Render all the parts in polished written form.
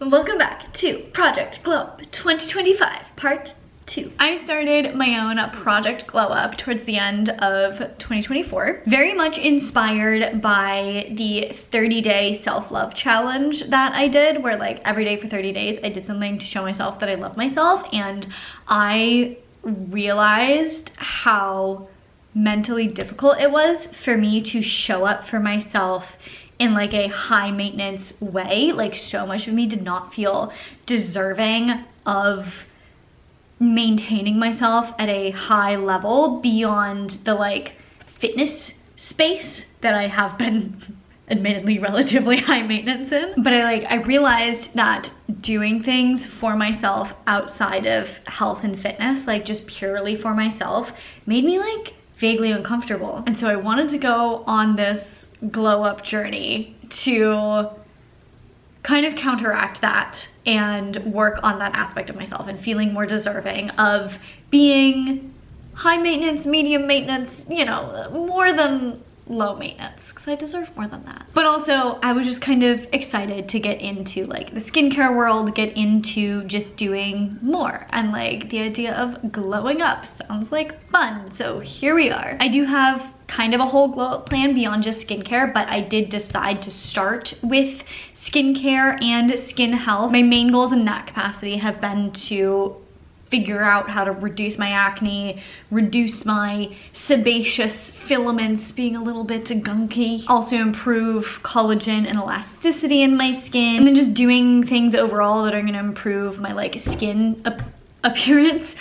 Welcome back to Project Glow Up 2025 Part 2. I started my own Project Glow Up towards the end of 2024, very much inspired by the 30-day self-love challenge that I did, where like every day for 30 days I did something to show myself that I love myself, and I realized how mentally difficult it was for me to show up for myself in like a high maintenance way. Like, so much of me did not feel deserving of maintaining myself at a high level beyond the like fitness space that I have been admittedly relatively high maintenance in. But I realized that doing things for myself outside of health and fitness, like just purely for myself, made me like vaguely uncomfortable. And so I wanted to go on this glow up journey to kind of counteract that and work on that aspect of myself and feeling more deserving of being high maintenance, medium maintenance, you know, more than low maintenance, because I deserve more than that. But also I was just kind of excited to get into like the skincare world, get into just doing more, and like the idea of glowing up sounds like fun, so here we are. I do have kind of a whole glow up plan beyond just skincare, but I did decide to start with skincare and skin health. My main goals in that capacity have been to figure out how to reduce my acne, reduce my sebaceous filaments being a little bit gunky, also improve collagen and elasticity in my skin, and then just doing things overall that are gonna improve my like skin appearance.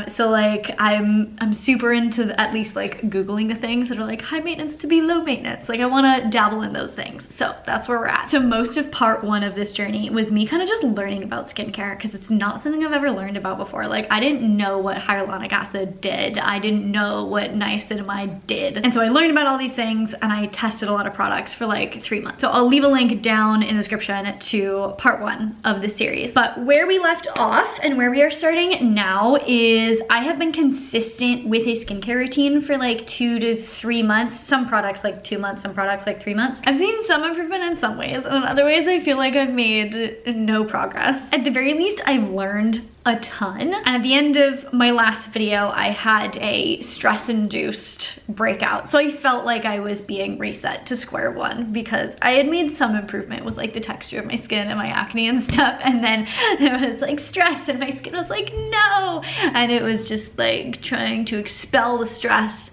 So like I'm super into at least like Googling the things that are like high maintenance to be low maintenance. Like I want to dabble in those things. So that's where we're at. So most of part one of this journey was me kind of just learning about skincare, because it's not something I've ever learned about before. Like I didn't know what hyaluronic acid did. I didn't know what niacinamide did. And so I learned about all these things and I tested a lot of products for like 3 months. So I'll leave a link down in the description to part one of the series. But where we left off and where we are starting now is I have been consistent with a skincare routine for like 2 to 3 months. Some products like 2 months, some products like 3 months. I've seen some improvement in some ways, and in other ways I feel like I've made no progress. At the very least, I've learned a ton. And at the end of my last video, I had a stress-induced breakout. So I felt like I was being reset to square one, because I had made some improvement with like the texture of my skin and my acne and stuff. And then there was like stress and my skin was like, no. And it was just like trying to expel the stress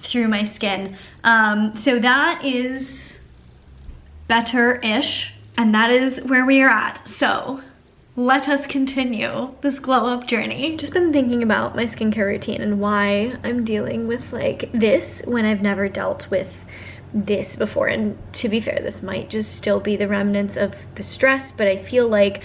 through my skin. So that is better-ish. And that is where we are at. So let us continue this glow up journey. Just been thinking about my skincare routine and why I'm dealing with like this when I've never dealt with this before. And to be fair, this might just still be the remnants of the stress, but I feel like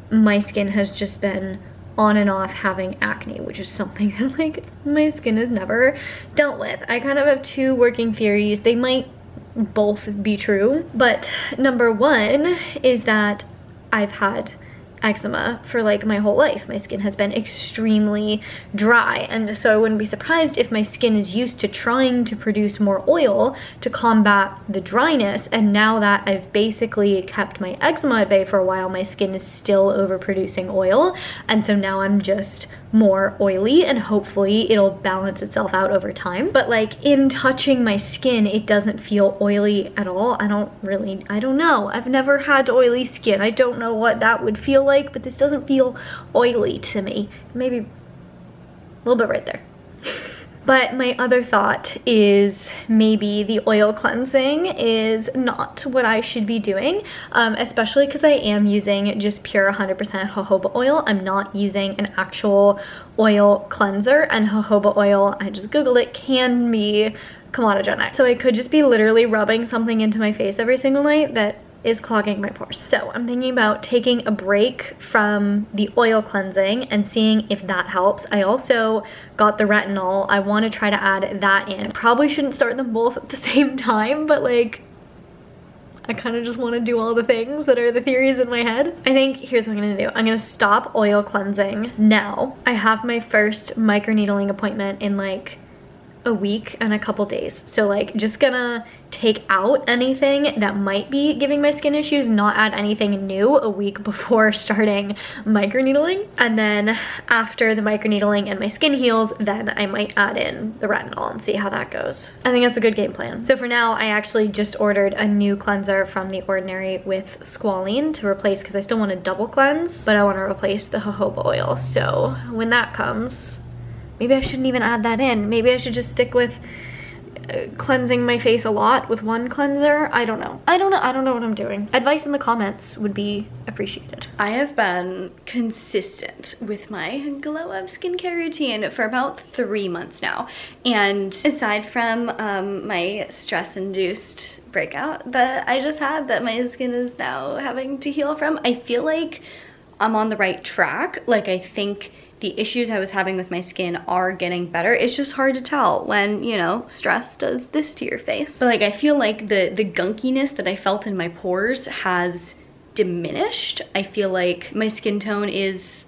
my skin has just been on and off having acne, which is something that like my skin has never dealt with. I kind of have two working theories. They might both be true, but number one is that I've had eczema for like my whole life. My skin has been extremely dry, and so I wouldn't be surprised if my skin is used to trying to produce more oil to combat the dryness, and now that I've basically kept my eczema at bay for a while, my skin is still overproducing oil, and so now I'm just more oily, and hopefully it'll balance itself out over time. But like in touching my skin, it doesn't feel oily at all. I don't know. I've never had oily skin. I don't know what that would feel like, but this doesn't feel oily to me. Maybe a little bit right there. But my other thought is maybe the oil cleansing is not what I should be doing, especially because I am using just pure 100% jojoba oil. I'm not using an actual oil cleanser, and jojoba oil, I just googled it, can be comedogenic. So I could just be literally rubbing something into my face every single night that is clogging my pores. So I'm thinking about taking a break from the oil cleansing and seeing if that helps. I also got the retinol. I want to try to add that in. Probably shouldn't start them both at the same time, but like I kind of just want to do all the things that are the theories in my head. I think here's what I'm gonna do. I'm gonna stop oil cleansing now. I have my first microneedling appointment in like a week and a couple days, so like just gonna take out anything that might be giving my skin issues, not add anything new a week before starting microneedling. And then after the microneedling and my skin heals, then I might add in the retinol and see how that goes. I think that's a good game plan. So for now, I actually just ordered a new cleanser from The Ordinary with squalene to replace, because I still want to double cleanse, but I want to replace the jojoba oil. So when that comes, maybe I shouldn't even add that in. Maybe I should just stick with cleansing my face a lot with one cleanser. I don't know what I'm doing. Advice in the comments would be appreciated. I have been consistent with my glow up skincare routine for about 3 months now, and aside from my stress induced breakout that I just had that my skin is now having to heal from, I feel like I'm on the right track. Like, I think the issues I was having with my skin are getting better. It's just hard to tell when, you know, stress does this to your face. But like, I feel like the gunkiness that I felt in my pores has diminished. I feel like my skin tone is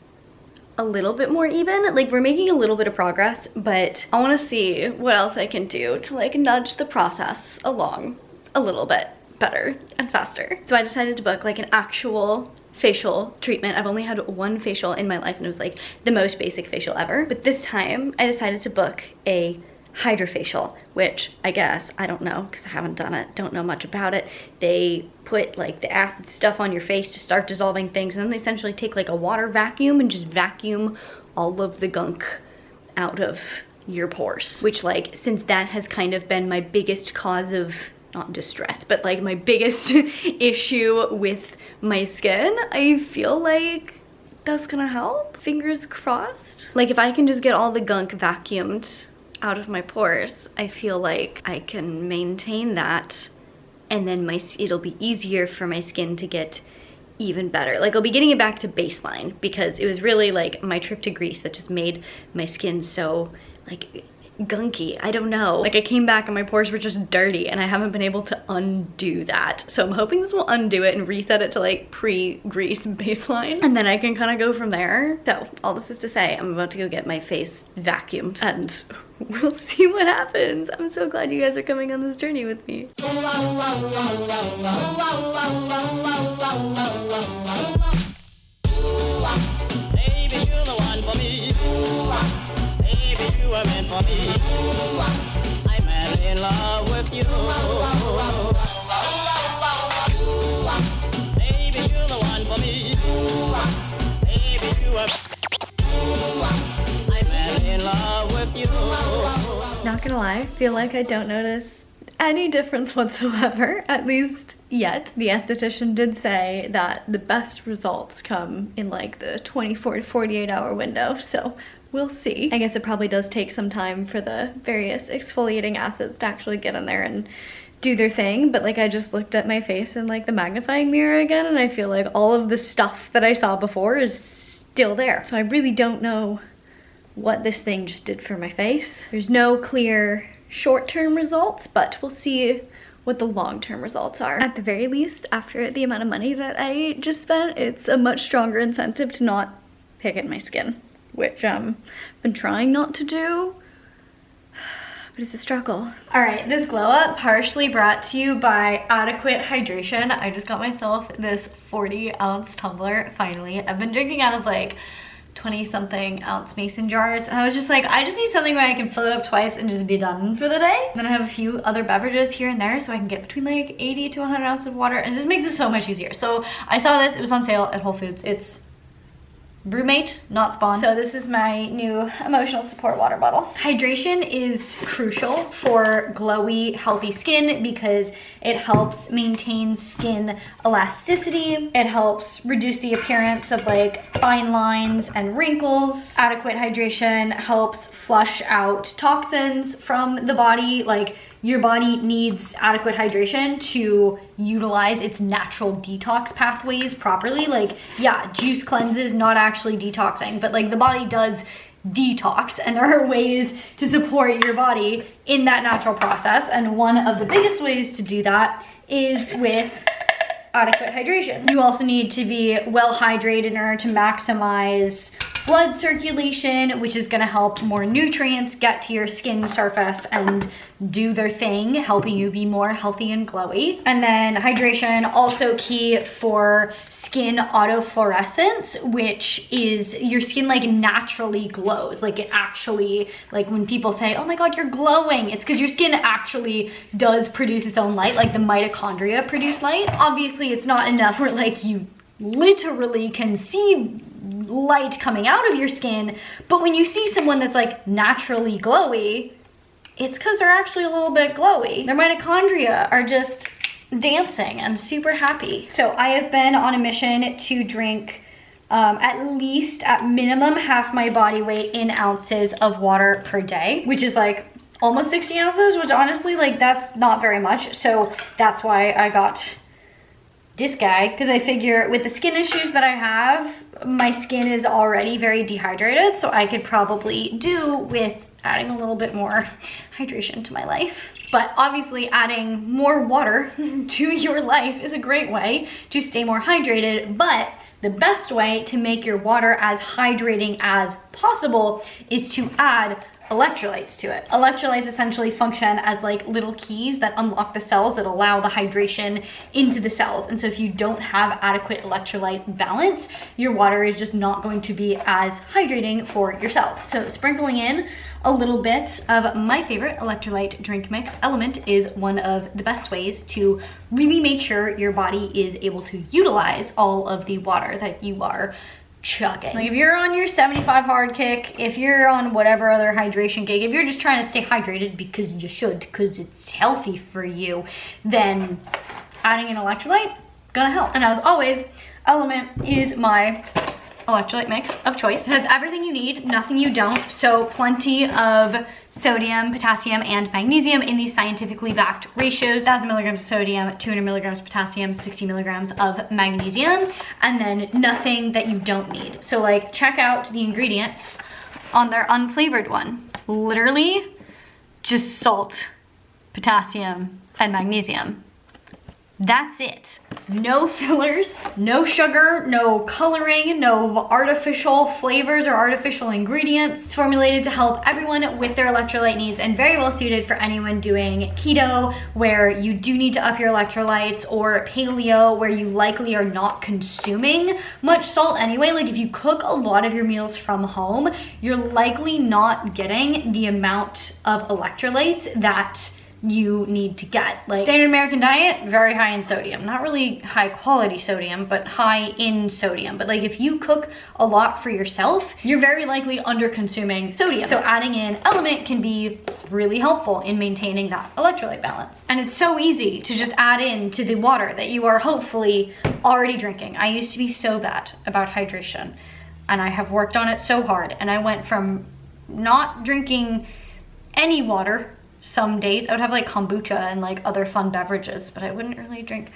a little bit more even. Like, we're making a little bit of progress, but I want to see what else I can do to like nudge the process along a little bit better and faster. So I decided to book like an actual facial treatment. I've only had one facial in my life, and it was like the most basic facial ever. But this time I decided to book a Hydrafacial, which I guess, I don't know because I haven't done it, don't know much about it. They put like the acid stuff on your face to start dissolving things, and then they essentially take like a water vacuum and just vacuum all of the gunk out of your pores, which, like, since that has kind of been my biggest cause of, not distress, but like my biggest issue with my skin, I feel like that's gonna help. Fingers crossed. Like, if I can just get all the gunk vacuumed out of my pores, I feel like I can maintain that, and then it'll be easier for my skin to get even better. Like, I'll be getting it back to baseline, because it was really like my trip to Greece that just made my skin so like gunky. I don't know. Like, I came back and my pores were just dirty, and I haven't been able to undo that. So I'm hoping this will undo it and reset it to like pre-Grease baseline, and then I can kind of go from there. So all this is to say, I'm about to go get my face vacuumed, and we'll see what happens. I'm so glad you guys are coming on this journey with me. Baby, you're the one for me. Baby, you were meant for me. I'm madly in love with you. Baby, you're the one for me. Baby, you were. I'm madly in love with you. Not gonna lie, I feel like I don't notice any difference whatsoever, at least yet. The esthetician did say that the best results come in like the 24 to 48 hour window, so we'll see. I guess it probably does take some time for the various exfoliating acids to actually get in there and do their thing, but like, I just looked at my face in like the magnifying mirror again, and I feel like all of the stuff that I saw before is still there. So I really don't know what this thing just did for my face. There's no clear short-term results, but we'll see what the long-term results are. At the very least, after the amount of money that I just spent, it's a much stronger incentive to not pick at my skin, which I've been trying not to do, but it's a struggle. All right, this glow up partially brought to you by Adequate Hydration. I just got myself this 40-ounce tumbler, finally. I've been drinking out of like 20-something ounce mason jars, and I was just like, I just need something where I can fill it up twice and just be done for the day. Then I have a few other beverages here and there, so I can get between like 80 to 100 ounces of water, and it just makes it so much easier. So I saw this, it was on sale at Whole Foods. It's Brewmate, not Spawn. So this is my new emotional support water bottle. Hydration is crucial for glowy, healthy skin because it helps maintain skin elasticity. It helps reduce the appearance of like fine lines and wrinkles. Adequate hydration helps flush out toxins from the body. Like, your body needs adequate hydration to utilize its natural detox pathways properly. Like, yeah, juice cleanses, not actually detoxing, but like the body does detox, and there are ways to support your body in that natural process. And one of the biggest ways to do that is with adequate hydration. You also need to be well hydrated in order to maximize blood circulation, which is gonna help more nutrients get to your skin surface and do their thing, helping you be more healthy and glowy. And then hydration, also key for skin autofluorescence, which is your skin like naturally glows. Like it actually, like when people say, oh my God, you're glowing, it's because your skin actually does produce its own light, like the mitochondria produce light. Obviously it's not enough where like you literally can see light coming out of your skin, but when you see someone that's like naturally glowy, it's because they're actually a little bit glowy. Their mitochondria are just dancing and super happy. So I have been on a mission to drink at least, at minimum, half my body weight in ounces of water per day, which is like almost 60 ounces, which honestly, like that's not very much. So that's why I got this guy, because I figure with the skin issues that I have, my skin is already very dehydrated, so I could probably do with adding a little bit more hydration to my life. But obviously adding more water to your life is a great way to stay more hydrated, but the best way to make your water as hydrating as possible is to add electrolytes to it. Electrolytes essentially function as like little keys that unlock the cells that allow the hydration into the cells. And so if you don't have adequate electrolyte balance, your water is just not going to be as hydrating for your cells. So sprinkling in a little bit of my favorite electrolyte drink mix, Element, is one of the best ways to really make sure your body is able to utilize all of the water that you are chugging. Like if you're on your 75 hard kick, if you're on whatever other hydration kick, if you're just trying to stay hydrated because you should, because it's healthy for you, then adding an electrolyte gonna help. And as always, Element is my electrolyte mix of choice. It has everything you need, nothing you don't. So plenty of sodium, potassium, and magnesium in these scientifically backed ratios. 1,000 milligrams of sodium, 200 milligrams of potassium, 60 milligrams of magnesium, and then nothing that you don't need. So like check out the ingredients on their unflavored one. Literally just salt, potassium, and magnesium. That's it. No fillers, no sugar, no coloring, no artificial flavors or artificial ingredients. It's formulated to help everyone with their electrolyte needs and very well suited for anyone doing keto, where you do need to up your electrolytes, or paleo, where you likely are not consuming much salt anyway. Like if you cook a lot of your meals from home, you're likely not getting the amount of electrolytes that you need to get. Like standard American diet, very high in sodium. Not really high quality sodium, but high in sodium. But like if you cook a lot for yourself, you're very likely under consuming sodium. So adding in Element can be really helpful in maintaining that electrolyte balance. And it's so easy to just add in to the water that you are hopefully already drinking. I used to be so bad about hydration, and I have worked on it so hard. And I went from not drinking any water. Some days I would have like kombucha and like other fun beverages, but I wouldn't really drink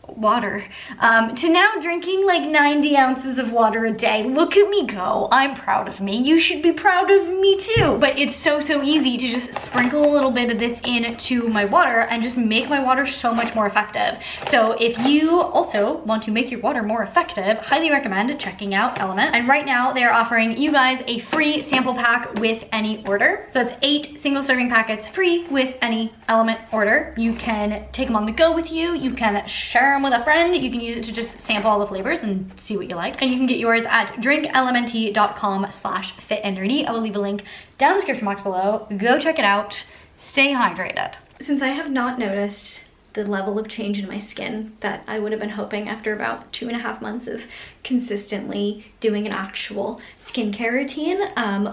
water, to now drinking like 90 ounces of water a day. Look at me go. I'm proud of me. You should be proud of me too. But it's so easy to just sprinkle a little bit of this into my water and just make my water so much more effective. So if you also want to make your water more effective, highly recommend checking out Element. And right now they are offering you guys a free sample pack with any order. So that's 8 single serving packets free with any Element order. You can take them on the go with you. You can share them with a friend. You can use it to just sample all the flavors and see what you like. And you can get yours at drinklmnt.com/fitandnerdy. I will leave a link down in the description box below. Go check it out. Stay hydrated. Since I have not noticed the level of change in my skin that I would have been hoping after about 2.5 months of consistently doing an actual skincare routine,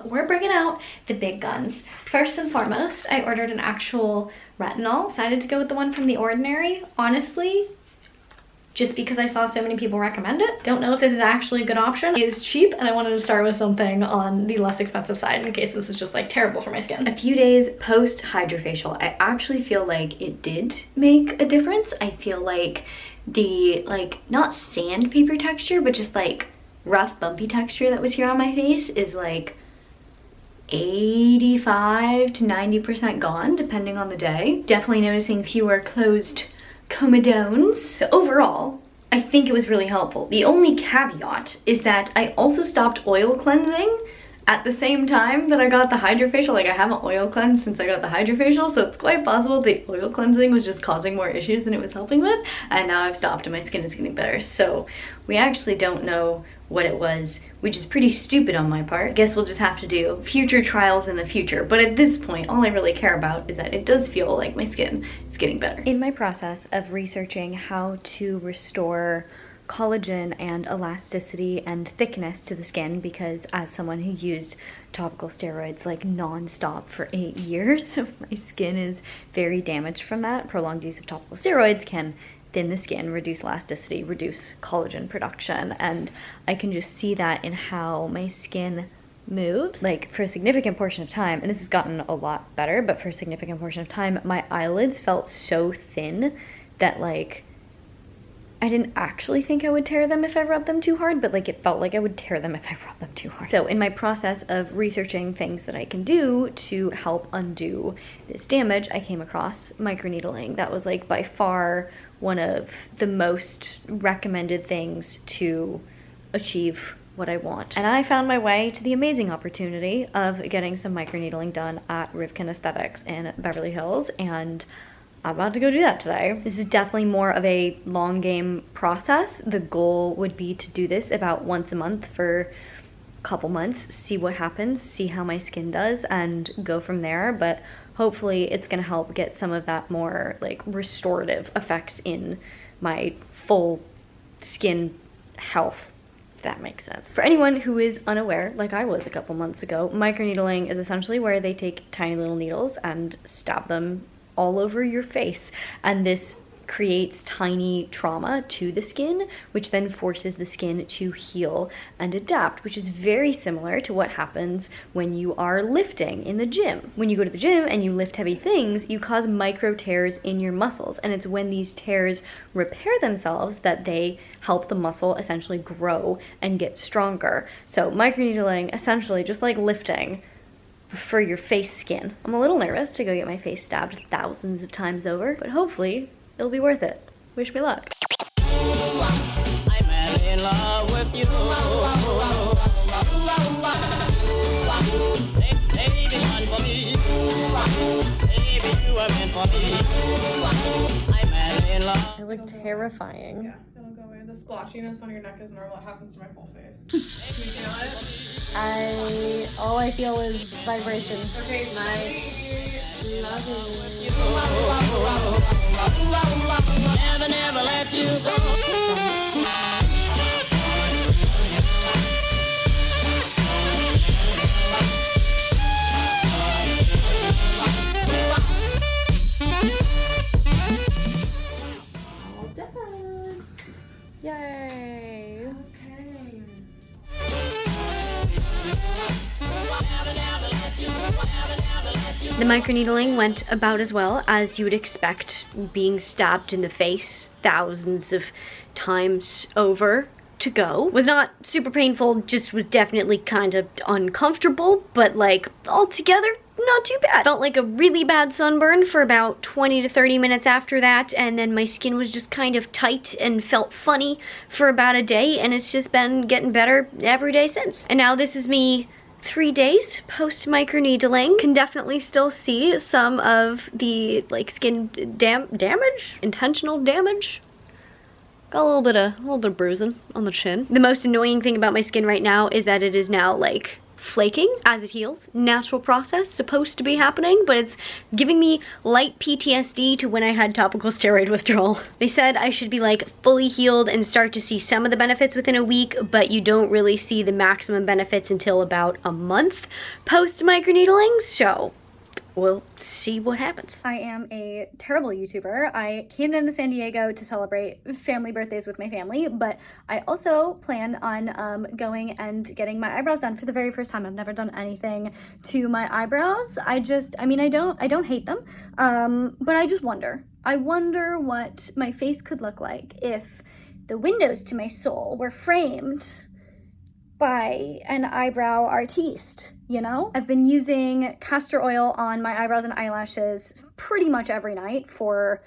we're bringing out the big guns. First and foremost, I ordered an actual retinol. Decided to go with the one from The Ordinary. Honestly, just because I saw so many people recommend it. Don't know if this is actually a good option. It is cheap, and I wanted to start with something on the less expensive side in case this is just like terrible for my skin. A few days post Hydrafacial, I actually feel like it did make a difference. I feel like the not sandpaper texture, but just like rough bumpy texture that was here on my face is like 85 to 90% gone depending on the day. Definitely noticing fewer closed comedones. So overall, I think it was really helpful. The only caveat is that I also stopped oil cleansing at the same time that I got the Hydrafacial. Like, I haven't oil cleansed since I got the Hydrafacial, so it's quite possible the oil cleansing was just causing more issues than it was helping with, and now I've stopped and my skin is getting better. So we actually don't know what it was, which is pretty stupid on my part. Guess we'll just have to do future trials in the future. But at this point, all I really care about is that it does feel like my skin is getting better. In my process of researching how to restore collagen and elasticity and thickness to the skin, because as someone who used topical steroids like non-stop for 8 years, my skin is very damaged from that. Prolonged use of topical steroids can thin the skin, reduce elasticity, reduce collagen production, and I can just see that in how my skin moves. Like, for a significant portion of time, and this has gotten a lot better, but for a significant portion of time, my eyelids felt so thin that, like, I didn't actually think I would tear them if I rubbed them too hard, but like it felt like I would tear them if I rubbed them too hard. So in my process of researching things that I can do to help undo this damage, I came across microneedling. That was like by far one of the most recommended things to achieve what I want. And I found my way to the amazing opportunity of getting some microneedling done at Rivkin Aesthetics in Beverly Hills, and I'm about to go do that today. This is definitely more of a long game process. The goal would be to do this about once a month for a couple months, see what happens, see how my skin does, and go from there. But hopefully it's gonna help get some of that more like restorative effects in my full skin health, if that makes sense. For anyone who is unaware, like I was a couple months ago, microneedling is essentially where they take tiny little needles and stab them all over your face, and this creates tiny trauma to the skin, which then forces the skin to heal and adapt, which is very similar to what happens when you are lifting in the gym. When you go to the gym and you lift heavy things, you cause micro tears in your muscles, and it's when these tears repair themselves that they help the muscle essentially grow and get stronger. So microneedling, essentially just like lifting, for your face skin. I'm a little nervous to go get my face stabbed thousands of times over, but hopefully it'll be worth it. Wish me luck. I'm in love with you. Baby, one for me. Baby, you are meant for me. I'm in love. I look terrifying. Yeah, it'll go away. The splotchiness on your neck is normal. It happens to my whole face. Can you feel it? All I feel is vibration. Okay, nice. Never let you go. All done. Yay. Okay. The microneedling went about as well as you would expect, being stabbed in the face thousands of times over to go. Was not super painful, just was definitely kind of uncomfortable, but like altogether, not too bad. Felt like a really bad sunburn for about 20 to 30 minutes after that, and then my skin was just kind of tight and felt funny for about a day, and it's just been getting better every day since. And now this is me 3 days post microneedling. Can definitely still see some of the like skin damage, intentional damage. Got a little bit of bruising on the chin. The most annoying thing about my skin right now is that it is now like flaking as it heals. Natural process, supposed to be happening, but it's giving me light PTSD to when I had topical steroid withdrawal. They said I should be like fully healed and start to see some of the benefits within a week, but you don't really see the maximum benefits until about a month post microneedling, so we'll see what happens. I am a terrible YouTuber. I came down to San Diego to celebrate family birthdays with my family, but I also plan on going and getting my eyebrows done for the very first time. I've never done anything to my eyebrows. I don't hate them, but I just wonder. I wonder what my face could look like if the windows to my soul were framed by an eyebrow artiste, you know? I've been using castor oil on my eyebrows and eyelashes pretty much every night for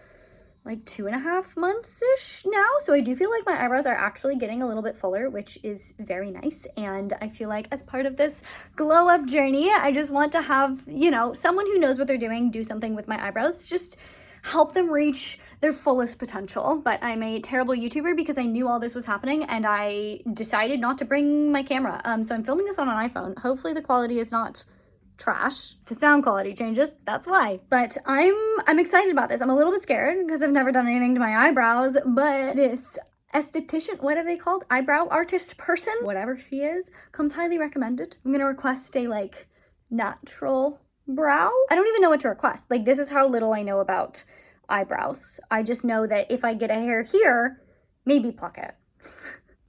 like 2.5 months-ish now. So I do feel like my eyebrows are actually getting a little bit fuller, which is very nice. And I feel like as part of this glow up journey, I just want to have, you know, someone who knows what they're doing do something with my eyebrows, just help them reach their fullest potential. But I'm a terrible YouTuber because I knew all this was happening and I decided not to bring my camera. So I'm filming this on an iPhone. Hopefully the quality is not trash. If the sound quality changes, that's why. But I'm excited about this. I'm a little bit scared because I've never done anything to my eyebrows, but this esthetician, what are they called? Eyebrow artist person, whatever she is, comes highly recommended. I'm gonna request a like natural brow. I don't even know what to request. Like, this is how little I know about eyebrows. I just know that if I get a hair here, maybe pluck it.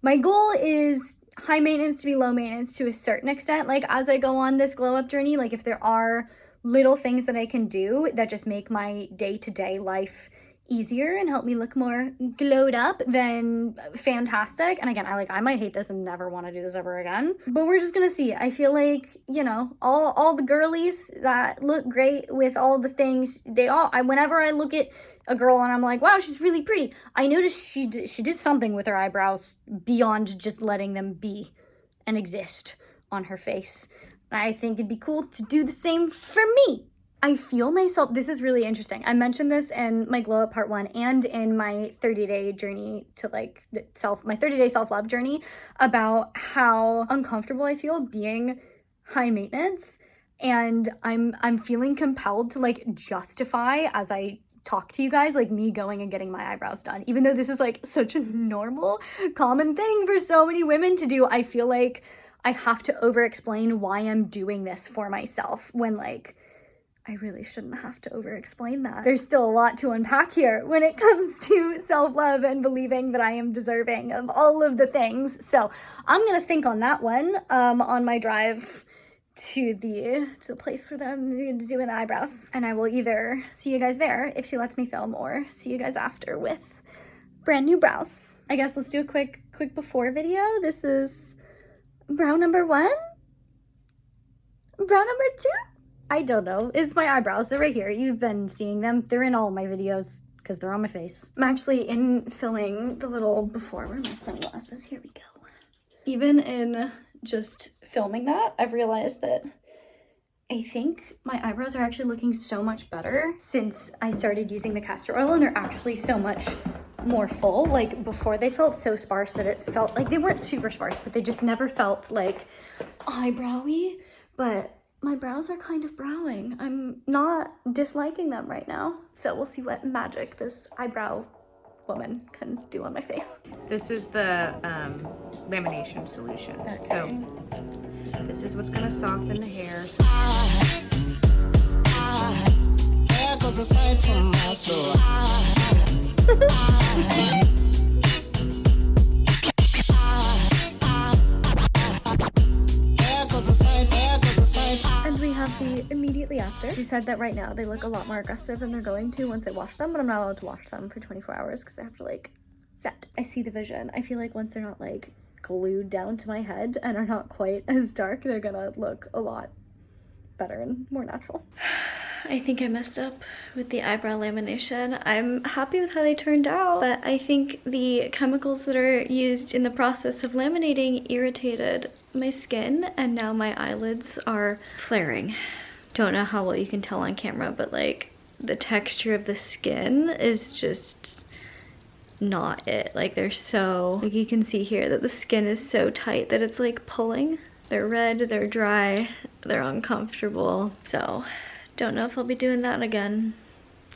My goal is high maintenance to be low maintenance to a certain extent. Like, as I go on this glow up journey, like if there are little things that I can do that just make my day-to-day life easier and help me look more glowed up, then fantastic. And again, I might hate this and never want to do this ever again, but we're just gonna see. I feel like, you know, all the girlies that look great with all the things, whenever I look at a girl and I'm like, wow, she's really pretty, I noticed she did something with her eyebrows beyond just letting them be and exist on her face. I think it'd be cool to do the same for me. I feel myself, this is really interesting. I mentioned this in my glow up part 1 and in my 30-day journey to like my 30-day self-love journey about how uncomfortable I feel being high maintenance. And I'm feeling compelled to like justify as I talk to you guys, like me going and getting my eyebrows done. Even though this is like such a normal, common thing for so many women to do, I feel like I have to over-explain why I'm doing this for myself when like, I really shouldn't have to over-explain that. There's still a lot to unpack here when it comes to self-love and believing that I am deserving of all of the things. So I'm gonna think on that one on my drive to the place where I'm doing the eyebrows. And I will either see you guys there if she lets me film, or see you guys after with brand new brows. I guess let's do a quick before video. This is brow number 1, brow number 2. I don't know. It's my eyebrows. They're right here. You've been seeing them. They're in all my videos because they're on my face. I'm actually in filming the little before. Where are my sunglasses? Here we go. Even in just filming that, I've realized that I think my eyebrows are actually looking so much better since I started using the castor oil, and they're actually so much more full. Like before, they felt so sparse that it felt like they weren't super sparse, but they just never felt like eyebrowy. But my brows are kind of browing. I'm not disliking them right now. So we'll see what magic this eyebrow woman can do on my face. This is the lamination solution. Okay. So this is what's gonna soften the hair. There goes a sight from my soul. And we have the immediately after. She said that right now they look a lot more aggressive than they're going to once I wash them, but I'm not allowed to wash them for 24 hours because I have to like set. I see the vision. I feel like once they're not like glued down to my head and are not quite as dark, they're gonna look a lot better and more natural. I think I messed up with the eyebrow lamination. I'm happy with how they turned out, but I think the chemicals that are used in the process of laminating irritated my skin, and now my eyelids are flaring. Don't know how well you can tell on camera, but like the texture of the skin is just not it. Like they're so, like you can see here that the skin is so tight that it's like pulling. They're red, they're dry, they're uncomfortable. So don't know if I'll be doing that again.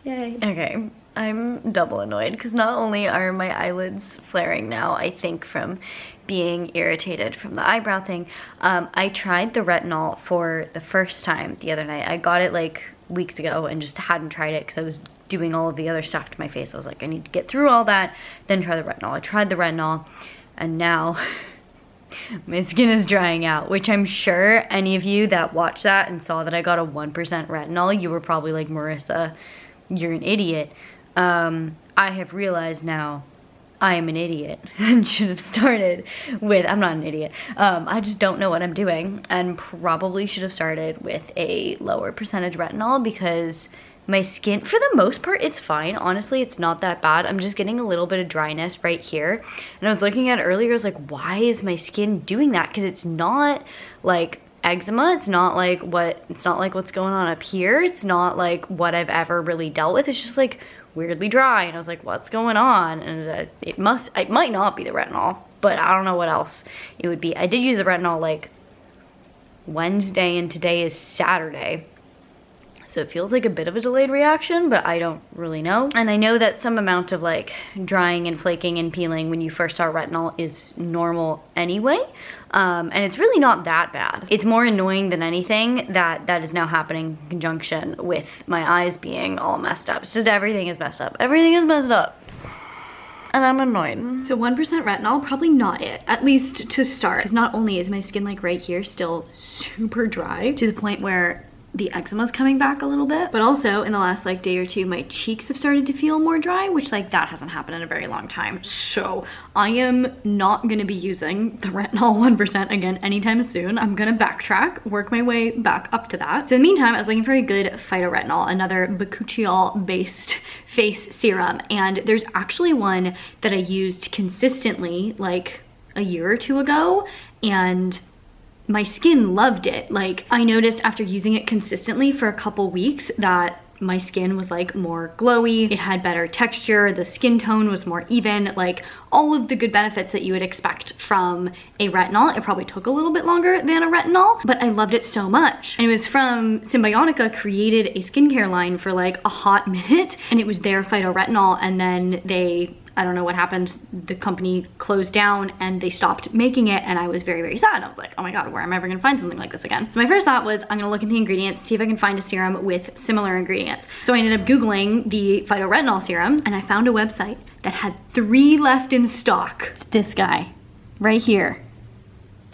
Yay. Okay, I'm double annoyed because not only are my eyelids flaring now, I think from being irritated from the eyebrow thing, I tried the retinol for the first time the other night. I got it like weeks ago and just hadn't tried it because I was doing all of the other stuff to my face. I was like, I need to get through all that, then try the retinol. I tried the retinol and now my skin is drying out, which I'm sure any of you that watched that and saw that I got a 1% retinol, you were probably like, Marissa, you're an idiot. I have realized now I am an idiot and should have started with, I'm not an idiot, I just don't know what I'm doing and probably should have started with a lower percentage retinol because My skin, for the most part, it's fine. Honestly, it's not that bad. I'm just getting a little bit of dryness right here. And I was looking at it earlier, I was like, why is my skin doing that? Because it's not like eczema. It's not like what's going on up here. It's not like what I've ever really dealt with. It's just like weirdly dry. And I was like, what's going on? And it might not be the retinol, but I don't know what else it would be. I did use the retinol like Wednesday and today is Saturday. So it feels like a bit of a delayed reaction, but I don't really know. And I know that some amount of like drying and flaking and peeling when you first start retinol is normal anyway. And it's really not that bad. It's more annoying than anything that is now happening in conjunction with my eyes being all messed up. It's just everything is messed up. Everything is messed up. And I'm annoyed. So 1% retinol, probably not it, at least to start. Because not only is my skin like right here still super dry to the point where the eczema's coming back a little bit, but also in the last like day or two, my cheeks have started to feel more dry, which like that hasn't happened in a very long time. So I am not gonna be using the retinol 1% again anytime soon. I'm gonna backtrack, work my way back up to that. So in the meantime, I was looking for a good phyto-retinol, another bakuchiol based face serum. And there's actually one that I used consistently like a year or two ago, and my skin loved it. Like I noticed after using it consistently for a couple weeks that my skin was like more glowy, it had better texture, the skin tone was more even, like all of the good benefits that you would expect from a retinol. It probably took a little bit longer than a retinol, but I loved it so much. And it was from Symbiotica, created a skincare line for like a hot minute, and it was their phyto-retinol, and then I don't know what happened, the company closed down and they stopped making it, and I was very, very sad. I was like, oh my God, where am I ever gonna find something like this again? So my first thought was, I'm gonna look at the ingredients, see if I can find a serum with similar ingredients. So I ended up Googling the phyto-retinol serum, and I found a website that had 3 left in stock. It's this guy, right here.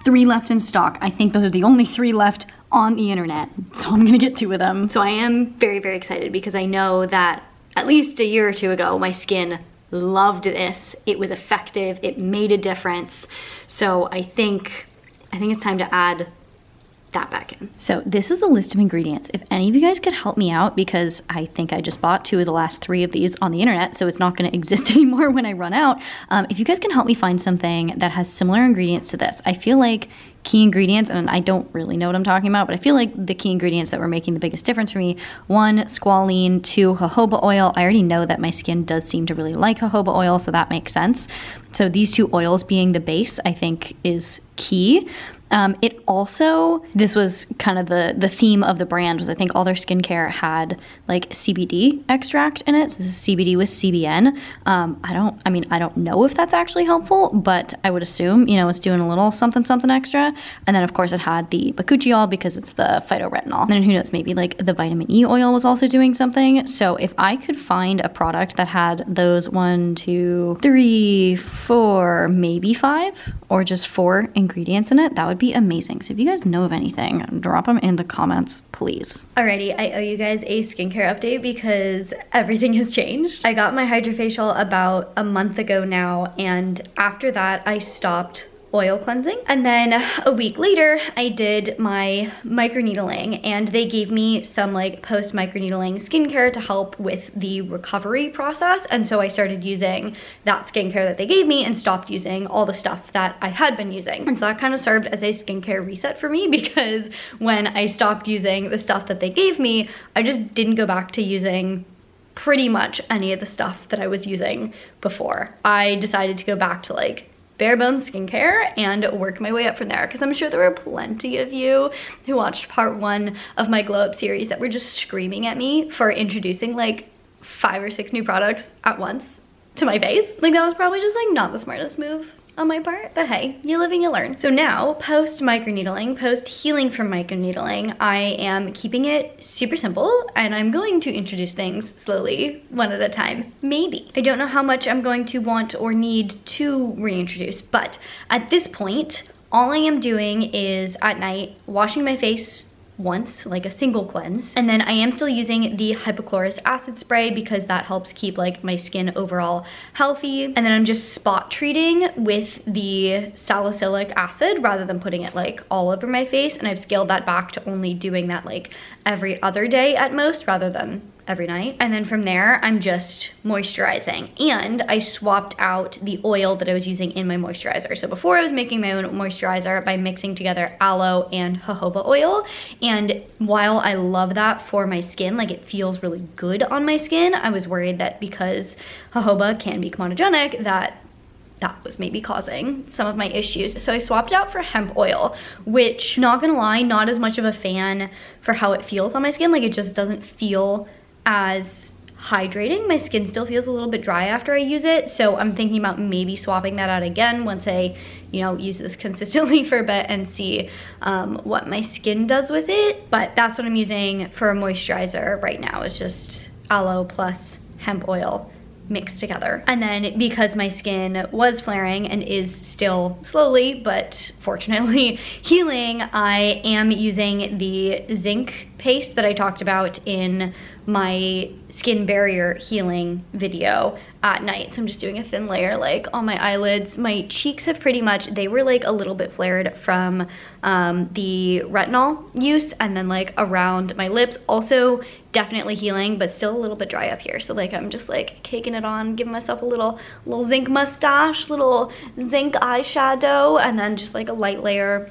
3 left in stock. I think those are the only 3 left on the internet, so I'm gonna get 2 of them. So I am very, very excited because I know that at least a year or 2 ago, my skin loved this. It was effective, it made a difference. So I think it's time to add that back in. So this is the list of ingredients. If any of you guys could help me out, because I think I just bought 2 of the last 3 of these on the internet, so it's not going to exist anymore when I run out. If you guys can help me find something that has similar ingredients to this, I feel like key ingredients, and I don't really know what I'm talking about, but I feel like the key ingredients that were making the biggest difference for me: 1, squalene; 2, jojoba oil. I already know that my skin does seem to really like jojoba oil, so that makes sense. So these 2 oils being the base, I think is key. It also, this was kind of the theme of the brand, was I think all their skincare had like CBD extract in it. So this is CBD with CBN. I don't know if that's actually helpful, but I would assume, you know, it's doing a little something, something extra. And then of course it had the bakuchiol because it's the phyto-retinol. And then who knows, maybe like the vitamin E oil was also doing something. So if I could find a product that had those 1, 2, 3, 4, maybe 5, or just 4 ingredients in it, that would be amazing. So if you guys know of anything, drop them in the comments, please. Alrighty, I owe you guys a skincare update because everything has changed. I got my Hydrafacial about a month ago now, and after that I stopped oil cleansing. And then a week later, I did my microneedling, and they gave me some like post microneedling skincare to help with the recovery process. And so I started using that skincare that they gave me and stopped using all the stuff that I had been using. And so that kind of served as a skincare reset for me, because when I stopped using the stuff that they gave me, I just didn't go back to using pretty much any of the stuff that I was using before. I decided to go back to like bare bones skincare and work my way up from there, because I'm sure there were plenty of you who watched part 1 of my glow up series that were just screaming at me for introducing like 5 or 6 new products at once to my face. Like that was probably just like not the smartest move on my part, but hey, you live and you learn. So now, post microneedling, post healing from microneedling, I am keeping it super simple, and I'm going to introduce things slowly, 1 at a time, maybe. I don't know how much I'm going to want or need to reintroduce, but at this point, all I am doing is at night washing my face once, like a single cleanse, and then I am still using the hypochlorous acid spray because that helps keep like my skin overall healthy. And then I'm just spot treating with the salicylic acid rather than putting it like all over my face, and I've scaled that back to only doing that like every other day at most rather than every night. And then from there, I'm just moisturizing. And I swapped out the oil that I was using in my moisturizer. So before I was making my own moisturizer by mixing together aloe and jojoba oil. And while I love that for my skin, like it feels really good on my skin, I was worried that because jojoba can be comedogenic, that was maybe causing some of my issues. So I swapped it out for hemp oil, which, not gonna lie, not as much of a fan for how it feels on my skin. Like it just doesn't feel as hydrating. My skin still feels a little bit dry after I use it. So I'm thinking about maybe swapping that out again once I, you know, use this consistently for a bit and see what my skin does with it. But that's what I'm using for a moisturizer right now. It's just aloe plus hemp oil mixed together. And then because my skin was flaring and is still slowly but fortunately healing, I am using the zinc paste that I talked about in my skin barrier healing video at night. So I'm just doing a thin layer like on my eyelids. My cheeks have pretty much, they were like a little bit flared from the retinol use, and then like around my lips also definitely healing, but still a little bit dry up here. So like I'm just like caking it on, giving myself a little zinc mustache, little zinc eyeshadow, and then just like a light layer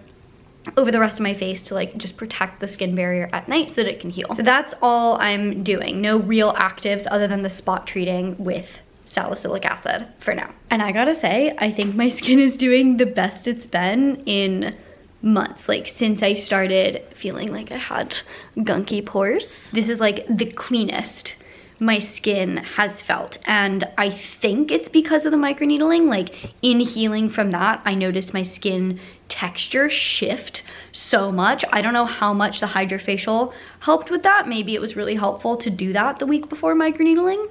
over the rest of my face to like just protect the skin barrier at night so that it can heal. So that's all I'm doing. No real actives other than the spot treating with salicylic acid for now. And I gotta say, I think my skin is doing the best it's been in months, like since I started feeling like I had gunky pores. This is like the cleanest my skin has felt, and I think it's because of the microneedling. Like in healing from that, I noticed my skin texture shift so much. I don't know how much the Hydrafacial helped with that. Maybe it was really helpful to do that the week before microneedling.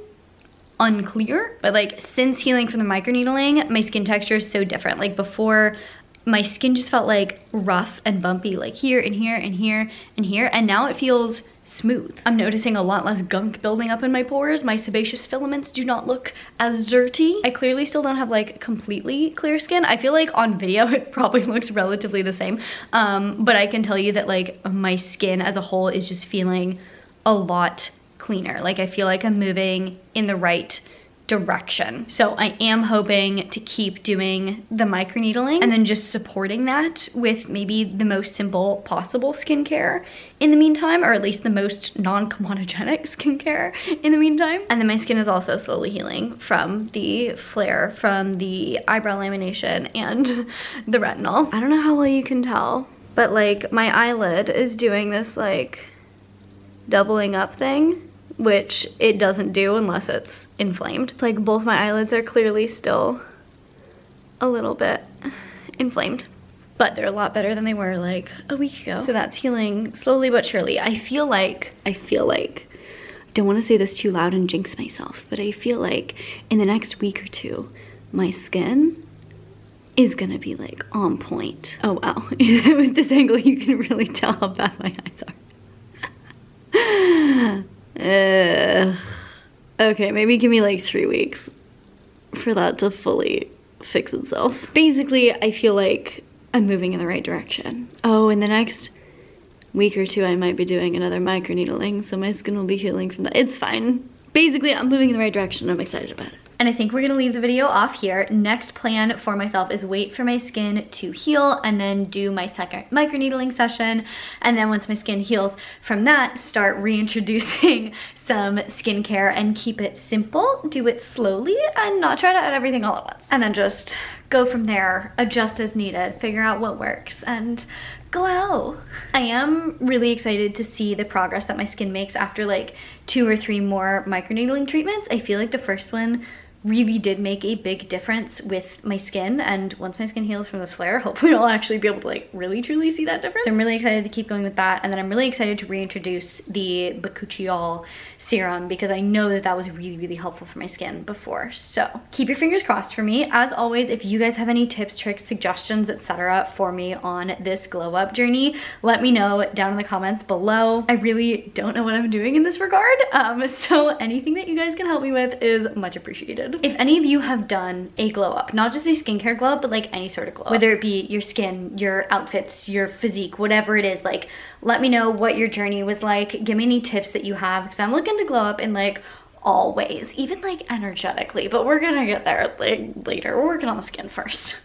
Unclear. But like since healing from the microneedling, my skin texture is so different. Like before, my skin just felt like rough and bumpy, like here and here and here and here, and now it feels smooth. I'm noticing a lot less gunk building up in my pores. My sebaceous filaments do not look as dirty. I clearly still don't have like completely clear skin. I feel like on video it probably looks relatively the same, but I can tell you that like my skin as a whole is just feeling a lot cleaner. Like I feel like I'm moving in the right direction. So I am hoping to keep doing the microneedling and then just supporting that with maybe the most simple possible skincare in the meantime, or at least the most non-comedogenic skincare in the meantime. And then my skin is also slowly healing from the flare, from the eyebrow lamination and the retinol. I don't know how well you can tell, but like my eyelid is doing this like doubling up thing, which it doesn't do unless it's inflamed. Like both my eyelids are clearly still a little bit inflamed, but they're a lot better than they were like a week ago. So that's healing slowly but surely. I feel like, don't want to say this too loud and jinx myself, but I feel like in the next week or two, my skin is gonna be like on point. Oh wow, with this angle you can really tell how bad my eyes are. Okay, maybe give me like 3 weeks for that to fully fix itself. Basically, I feel like I'm moving in the right direction. Oh, in the next week or two, I might be doing another microneedling, so my skin will be healing from that. It's fine. Basically, I'm moving in the right direction. I'm excited about it. And I think we're gonna leave the video off here. Next plan for myself is wait for my skin to heal and then do my second microneedling session. And then once my skin heals from that, start reintroducing some skincare and keep it simple, do it slowly, and not try to add everything all at once. And then just go from there, adjust as needed, figure out what works, and glow. I am really excited to see the progress that my skin makes after like 2 or 3 more microneedling treatments. I feel like the first one really did make a big difference with my skin, and once my skin heals from this flare, hopefully I'll actually be able to like really truly see that difference. So I'm really excited to keep going with that, and then I'm really excited to reintroduce the bakuchiol serum because I know that that was really helpful for my skin before. So keep your fingers crossed for me. As always, if you guys have any tips, tricks, suggestions, etc. for me on this glow up journey, let me know down in the comments below. I really don't know what I'm doing in this regard, so anything that you guys can help me with is much appreciated. excited. If any of you have done a glow up, not just a skincare glow up, but like any sort of glow up, whether it be your skin, your outfits, your physique, whatever it is, like let me know what your journey was like. Give me any tips that you have, because I'm looking to glow up in like all ways, even like energetically, but we're gonna get there like later. We're working on the skin first.